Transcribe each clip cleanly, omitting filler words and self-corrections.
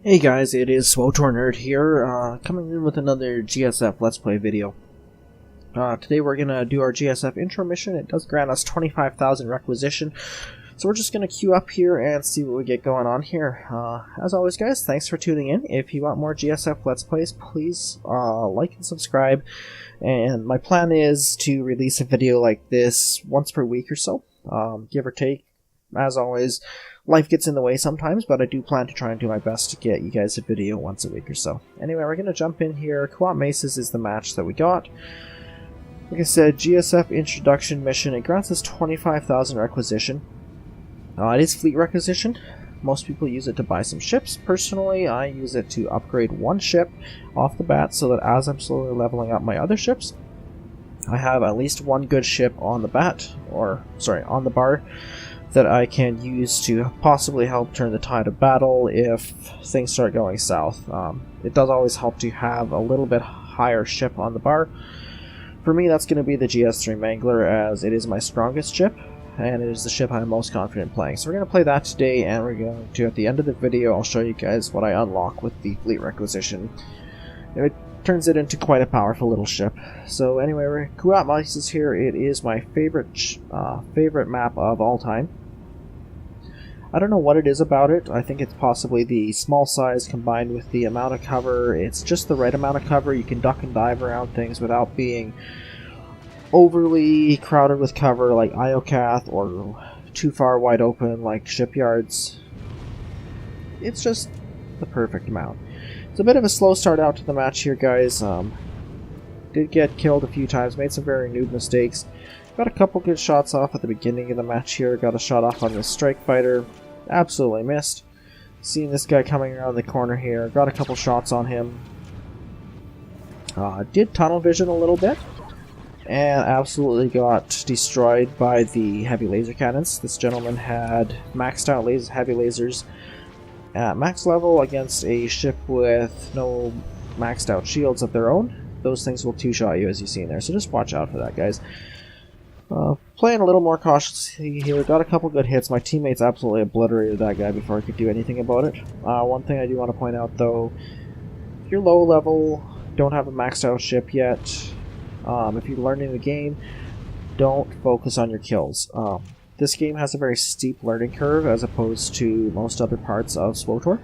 Hey guys, it is Swtor Nerd here, coming in with another GSF Let's Play video. Today we're going to do our GSF intro mission. It does grant us 25,000 requisition, so we're just going to queue up here and see what we get going on here. As always guys, thanks for tuning in. If you want more GSF Let's Plays, please like and subscribe, and my plan is to release a video like this once per week or so, give or take. As always, life gets in the way sometimes, but I do plan to try and do my best to get you guys a video once a week or so. Anyway, we're going to jump in here. Co-op Maces is the match that we got. Like I said, GSF introduction mission. It grants us 25,000 requisition. It is fleet requisition. Most people use it to buy some ships. Personally, I use it to upgrade one ship off the bat so that as I'm slowly leveling up my other ships, I have at least one good ship on the on the bar that I can use to possibly help turn the tide of battle if things start going south. It does always help to have a little bit higher ship on the bar. For me, that's going to be the GS3 Mangler, as it is my strongest ship, and it is the ship I'm most confident playing. So we're going to play that today, and we're going to, at the end of the video, I'll show you guys what I unlock with the fleet requisition. It turns it into quite a powerful little ship. So anyway, we're Co-op Maces here. It is my favorite map of all time. I don't know what it is about it. I think it's possibly the small size combined with the amount of cover. It's just the right amount of cover. You can duck and dive around things without being overly crowded with cover like Iocath or too far wide open like shipyards. It's just the perfect amount. It's a bit of a slow start out to the match here, guys. Did get killed a few times, made some very noob mistakes. Got a couple good shots off at the beginning of the match here. Got a shot off on the strike fighter. Absolutely missed. Seeing this guy coming around the corner here. Got a couple shots on him. Did tunnel vision a little bit. And absolutely got destroyed by the heavy laser cannons. This gentleman had maxed out heavy lasers at max level against a ship with no maxed out shields of their own. Those things will two-shot you, as you see in there. So just watch out for that, guys. Playing a little more cautiously here. Got a couple good hits. My teammates absolutely obliterated that guy before I could do anything about it. One thing I do want to point out, though, if you're low level, don't have a maxed out ship yet, if you're learning the game, don't focus on your kills. This game has a very steep learning curve as opposed to most other parts of Swtor.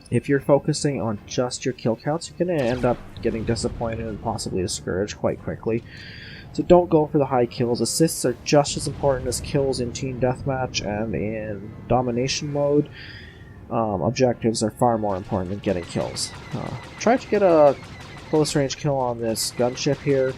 If you're focusing on just your kill counts, you're going to end up getting disappointed and possibly discouraged quite quickly. So don't go for the high kills. Assists are just as important as kills in Team Deathmatch, and in Domination mode, objectives are far more important than getting kills. Try to get a close range kill on this gunship here.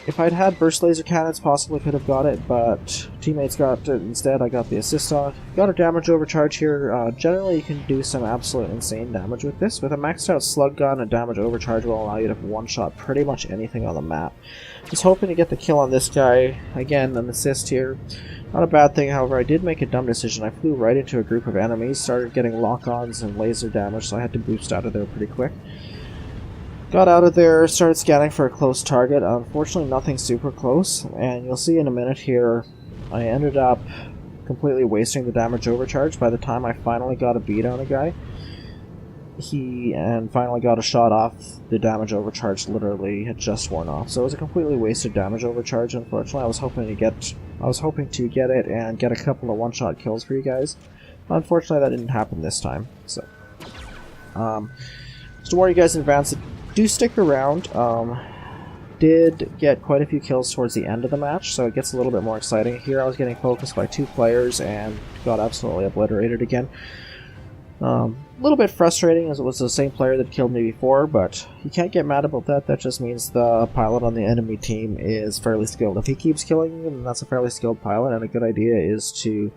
If I'd had burst laser cannons, possibly could have got it, but teammates got it instead. I got the assist on. Got a damage overcharge here. Generally, you can do some absolute insane damage with this. With a maxed out slug gun, a damage overcharge will allow you to one-shot pretty much anything on the map. Just hoping to get the kill on this guy. Again, an assist here. Not a bad thing, however, I did make a dumb decision. I flew right into a group of enemies, started getting lock-ons and laser damage, so I had to boost out of there pretty quick. Got out of there, started scanning for a close target. Unfortunately, nothing super close, and you'll see in a minute here, I ended up completely wasting the damage overcharge by the time I finally got a beat on a guy. And finally got a shot off, the damage overcharge literally had just worn off. So it was a completely wasted damage overcharge, unfortunately. I was hoping to get it and get a couple of one-shot kills for you guys. Unfortunately, that didn't happen this time. So, just to warn you guys in advance, do stick around. Did get quite a few kills towards the end of the match, so it gets a little bit more exciting. Here I was getting focused by two players and got absolutely obliterated again. A little bit frustrating as it was the same player that killed me before, but you can't get mad about that. That just means the pilot on the enemy team is fairly skilled. If he keeps killing you, then that's a fairly skilled pilot, and a good idea is to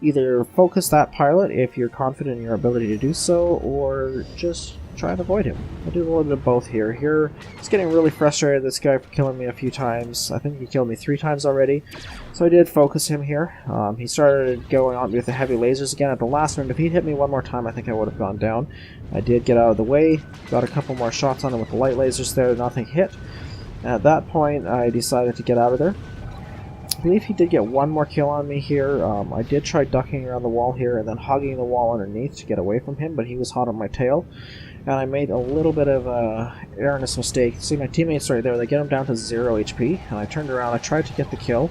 either focus that pilot if you're confident in your ability to do so, or just try and avoid him. I did a little bit of both here. Here, it's getting really frustrated, this guy, for killing me a few times. I think he killed me 3 times already. So I did focus him here. He started going on with the heavy lasers again at the last round. If he'd hit me one more time, I think I would have gone down. I did get out of the way. Got a couple more shots on him with the light lasers there. Nothing hit. At that point, I decided to get out of there. I believe he did get one more kill on me here. I did try ducking around the wall here and then hugging the wall underneath to get away from him, but he was hot on my tail. And I made a little bit of a erroneous mistake. See my teammates right there, they get him down to 0 HP, and I turned around, I tried to get the kill.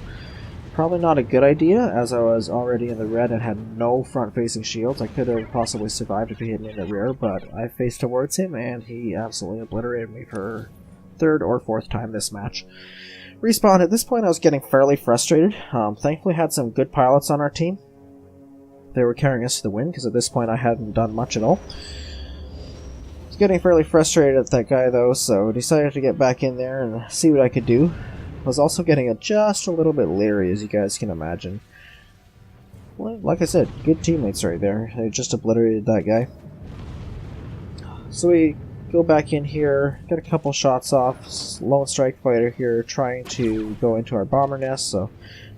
Probably not a good idea, as I was already in the red and had no front-facing shields. I could have possibly survived if he hit me in the rear, but I faced towards him, and he absolutely obliterated me for third or fourth time this match. Respawn, at this point I was getting fairly frustrated. Thankfully had some good pilots on our team. They were carrying us to the win, because at this point I hadn't done much at all. I was getting fairly frustrated at that guy though, so decided to get back in there and see what I could do. I was also getting just a little bit leery, as you guys can imagine. Well, like I said, good teammates right there. They just obliterated that guy. So we go back in here, get a couple shots off. Lone strike fighter here trying to go into our bomber nest, so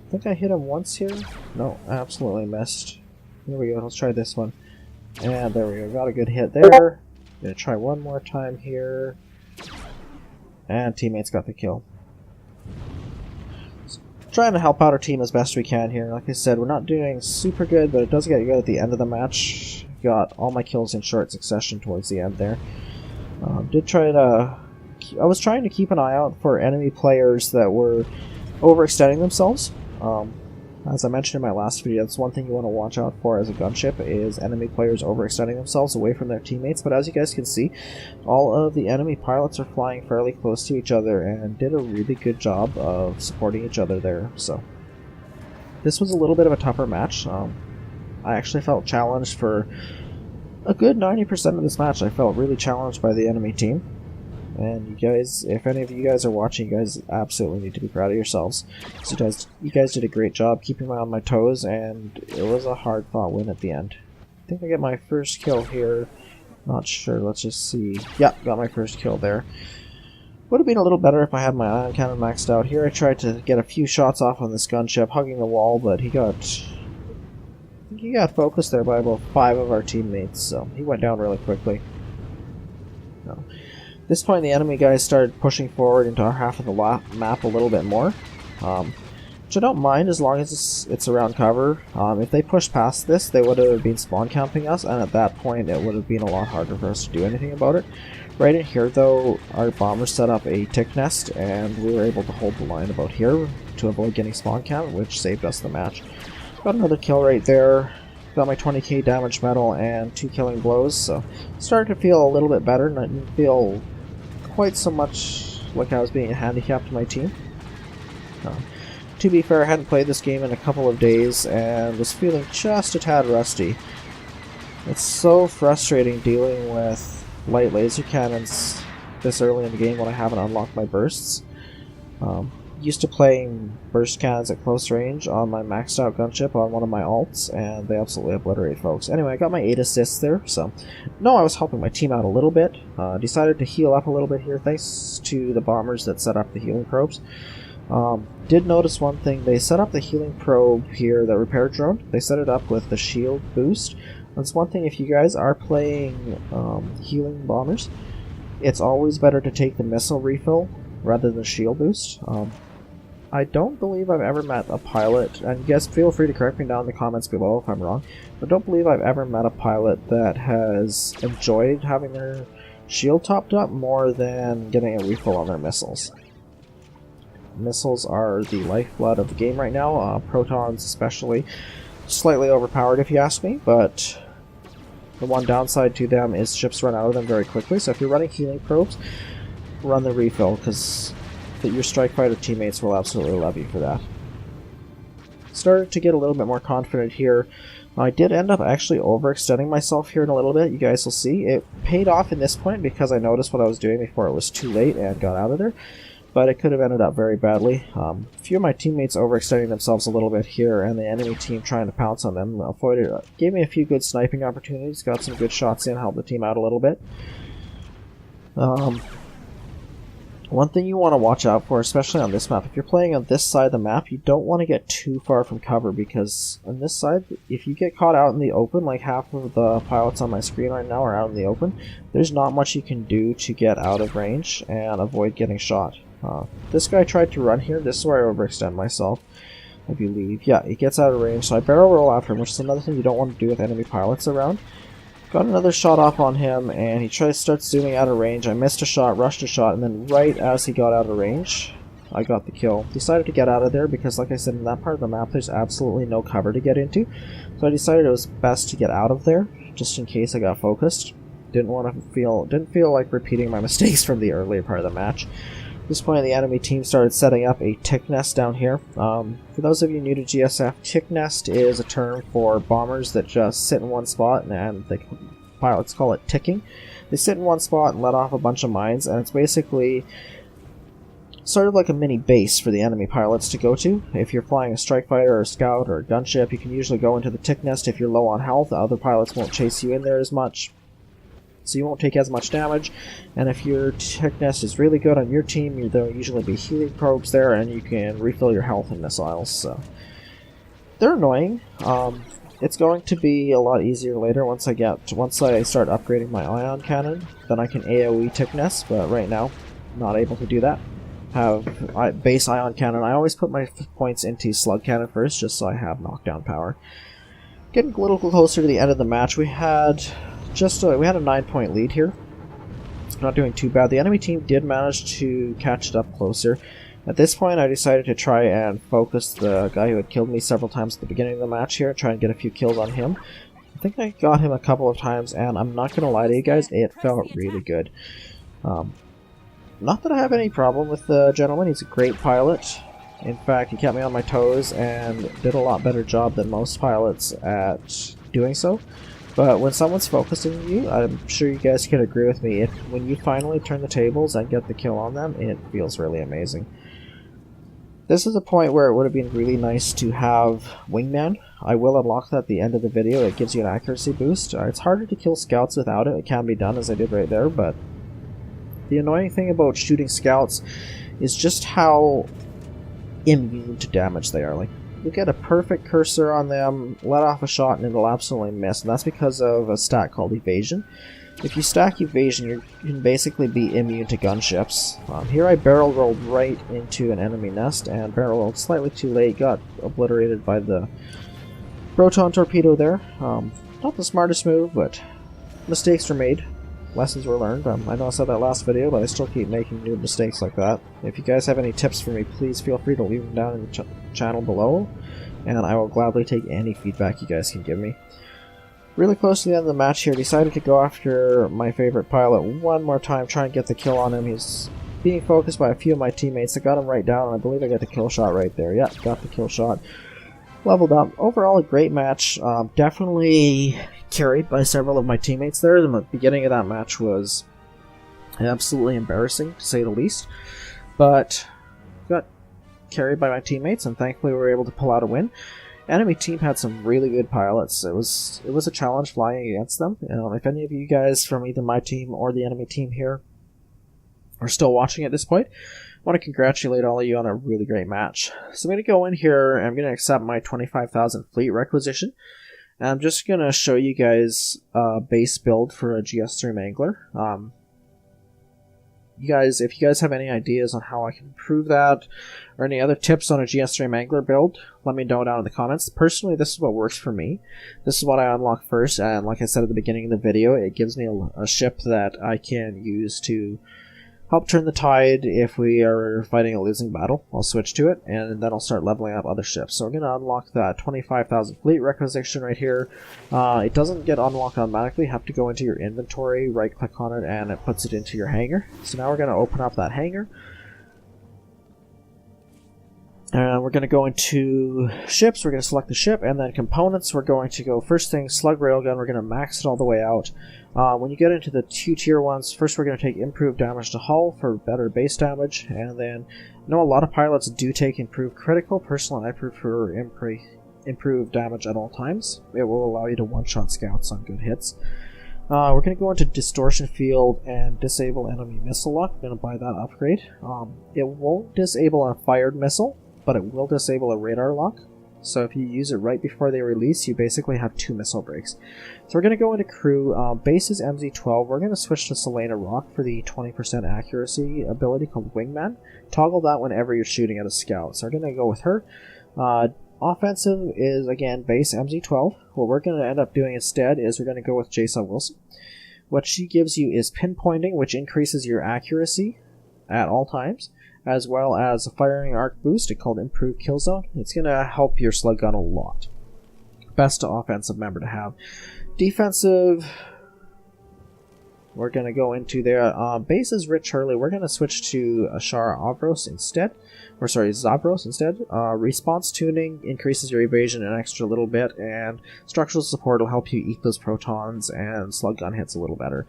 I think I hit him once here. No, absolutely missed. Here we go, let's try this one. And there we go, got a good hit there. Gonna try one more time here. And teammates got the kill. Trying to help out our team as best we can here. Like I said, we're not doing super good, but it does get good at the end of the match. Got all my kills in short succession towards the end there. I was trying to keep an eye out for enemy players that were overextending themselves. As I mentioned in my last video, that's one thing you want to watch out for as a gunship, is enemy players overextending themselves away from their teammates. But as you guys can see, all of the enemy pilots are flying fairly close to each other and did a really good job of supporting each other there. So this was a little bit of a tougher match. I actually felt challenged for a good 90% of this match. I felt really challenged by the enemy team. And you guys, if any of you guys are watching, you guys absolutely need to be proud of yourselves. You guys did a great job keeping me on my toes, and it was a hard-fought win at the end. I think I get my first kill here. Not sure, let's just see. Yeah, got my first kill there. Would have been a little better if I had my ion cannon maxed out. Here I tried to get a few shots off on this gunship, hugging the wall, but he got focused there by about 5 of our teammates, so he went down really quickly. No. At this point, the enemy guys started pushing forward into our half of the map a little bit more, which I don't mind as long as it's around cover. If they pushed past this, they would have been spawn camping us, and at that point it would have been a lot harder for us to do anything about it. Right in here, though, our bombers set up a tick nest, and we were able to hold the line about here to avoid getting spawn camped, which saved us the match. Got another kill right there. Got my 20k damage medal and 2 killing blows, so started to feel a little bit better, and I didn't feel quite so much like I was being handicapped to my team. To be fair, I hadn't played this game in a couple of days and was feeling just a tad rusty. It's so frustrating dealing with light laser cannons this early in the game when I haven't unlocked my bursts. Used to playing burst cannons at close range on my maxed out gunship on one of my alts, and they absolutely obliterate folks. Anyway, I got my 8 assists there, so no, I was helping my team out a little bit. Decided to heal up a little bit here thanks to the bombers that set up the healing probes. Did notice one thing, they set up the healing probe here, the repair drone. They set it up with the shield boost. That's one thing, if you guys are playing healing bombers, it's always better to take the missile refill rather than shield boost. I don't believe I've ever met a pilot, and you guys feel free to correct me down in the comments below if I'm wrong, but I don't believe I've ever met a pilot that has enjoyed having their shield topped up more than getting a refill on their missiles. Missiles are the lifeblood of the game right now, protons especially. Slightly overpowered if you ask me, but the one downside to them is ships run out of them very quickly, so if you're running healing probes, run the refill, because your strike fighter teammates will absolutely love you for that. Started to get a little bit more confident here. I did end up actually overextending myself here in a little bit, you guys will see. It paid off in this point because I noticed what I was doing before it was too late and got out of there, but it could have ended up very badly. A few of my teammates overextending themselves a little bit here, and the enemy team trying to pounce on them. Avoided, gave me a few good sniping opportunities, got some good shots in, helped the team out a little bit. One thing you want to watch out for, especially on this map, if you're playing on this side of the map, you don't want to get too far from cover, because on this side, if you get caught out in the open, like half of the pilots on my screen right now are out in the open, there's not much you can do to get out of range and avoid getting shot. This guy tried to run here, this is where I overextend myself. I believe. Yeah, he gets out of range, so I barrel roll after him, which is another thing you don't want to do with enemy pilots around. Got another shot off on him, and he starts zooming out of range. I missed a shot, rushed a shot, and then right as he got out of range, I got the kill. Decided to get out of there because, like I said, in that part of the map, there's absolutely no cover to get into. So I decided it was best to get out of there, just in case I got focused. Didn't feel like repeating my mistakes from the earlier part of the match. At this point, the enemy team started setting up a tick nest down here. For those of you new to GSF, tick nest is a term for bombers that just sit in one spot, and the pilots call it ticking. They sit in one spot and let off a bunch of mines, and it's basically sort of like a mini base for the enemy pilots to go to. If you're flying a strike fighter or a scout or a gunship, you can usually go into the tick nest. If you're low on health, other pilots won't chase you in there as much, so you won't take as much damage. And if your tick nest is really good on your team, there'll usually be healing probes there, and you can refill your health and missiles. So they're annoying. It's going to be a lot easier later once I start upgrading my ion cannon. Then I can AoE tick nest, but right now, not able to do that. Have base ion cannon. I always put my points into slug cannon first, just so I have knockdown power. Getting a little closer to the end of the match, we had a 9-point lead here. Not doing too bad. The enemy team did manage to catch it up closer. At this point, I decided to try and focus the guy who had killed me several times at the beginning of the match here, try and get a few kills on him. I think I got him a couple of times, and I'm not going to lie to you guys, it felt really good. Not that I have any problem with the gentleman, he's a great pilot. In fact, he kept me on my toes and did a lot better job than most pilots at doing so. But when someone's focusing you, I'm sure you guys can agree with me, when you finally turn the tables and get the kill on them, it feels really amazing. This is a point where it would have been really nice to have Wingman. I will unlock that at the end of the video. It gives you an accuracy boost. It's harder to kill scouts without it. It can be done, as I did right there, but the annoying thing about shooting scouts is just how immune to damage they are. Like, you get a perfect cursor on them, let off a shot, and it'll absolutely miss, and that's because of a stat called evasion. If you stack evasion, you can basically be immune to gunships. Here I barrel rolled right into an enemy nest, and barrel rolled slightly too late, got obliterated by the proton torpedo there. Not the smartest move, but mistakes were made. Lessons were learned. I know I said that last video, but I still keep making new mistakes like that. If you guys have any tips for me, please feel free to leave them down in the channel below, and I will gladly take any feedback you guys can give me. Really close to the end of the match here, decided to go after my favorite pilot one more time, try and get the kill on him. He's being focused by a few of my teammates. I got him right down, and I believe I got the kill shot right there. Yeah, got the kill shot. Leveled up. Overall, a great match. Definitely carried by several of my teammates there. The beginning of that match was absolutely embarrassing, to say the least. But got carried by my teammates, and thankfully we were able to pull out a win. Enemy team had some really good pilots. It was a challenge flying against them. If any of you guys from either my team or the enemy team here are still watching at this point, I want to congratulate all of you on a really great match. So I'm going to go in here and I'm going to accept my 25,000 fleet requisition. And I'm just going to show you guys a base build for a GS3 Mangler. If you guys have any ideas on how I can improve that, or any other tips on a GS3 Mangler build, let me know down in the comments. Personally, this is what works for me. This is what I unlock first, and like I said at the beginning of the video, it gives me a ship that I can use to help turn the tide if we are fighting a losing battle. I'll switch to it, and then I'll start leveling up other ships. So we're going to unlock that 25,000 fleet requisition right here. It doesn't get unlocked automatically. You have to go into your inventory, right-click on it, and it puts it into your hangar. So now we're going to open up that hangar. And we're going to go into ships. We're going to select the ship, and then components. We're going to go first thing, slug railgun. We're going to max it all the way out. When you get into the 2 tier ones, first we're going to take improved damage to hull for better base damage, and then I know a lot of pilots do take improved critical. Personally, I prefer improved damage at all times. It will allow you to one-shot scouts on good hits. We're going to go into distortion field and disable enemy missile lock. I'm going to buy that upgrade. It won't disable a fired missile, but it will disable a radar lock. So if you use it right before they release, you basically have 2 missile breaks. So we're going to go into crew. Base is MZ12. We're going to switch to Selena Rock for the 20% accuracy ability called Wingman. Toggle that whenever you're shooting at a scout. So we're going to go with her. Offensive is, again, base MZ-12. What we're going to end up doing instead is we're going to go with GSF Wilson. What she gives you is pinpointing, which increases your accuracy at all times, as well as a firing arc boost called Improved Kill Zone. It's going to help your slug gun a lot. Best offensive member to have. Defensive, we're going to go into there. Base is Rich Hurley. We're going to switch to Ashara Avros instead. Or sorry, Zabros instead. Response tuning increases your evasion an extra little bit, and structural support will help you eat those protons and slug gun hits a little better.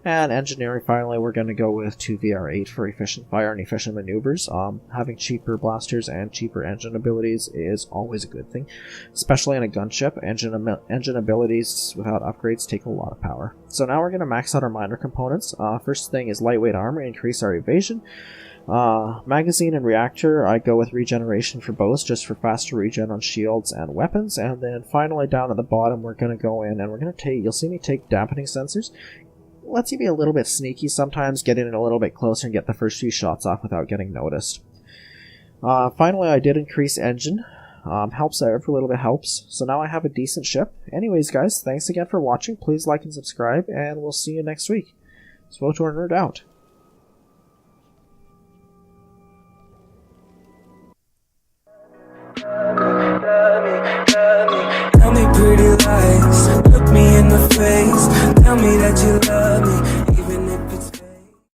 And engineering, finally, we're going to go with 2VR8 for efficient fire and efficient maneuvers. Having cheaper blasters and cheaper engine abilities is always a good thing, especially in a gunship. Engine abilities without upgrades take a lot of power. So now we're going to max out our minor components. First thing is lightweight armor, increase our evasion. Magazine and reactor, I go with regeneration for both, just for faster regen on shields and weapons. And then finally down at the bottom, we're going to go in and we're going to take, you'll see me take dampening sensors. Lets you be a little bit sneaky sometimes, get in a little bit closer and get the first few shots off without getting noticed. Finally, I did increase engine. Helps out, every little bit helps. So now I have a decent ship. Anyways, guys, thanks again for watching. Please like and subscribe, and we'll see you next week. Swtor Nerd out. Tell me pretty lies, look me in the face. Tell me that you love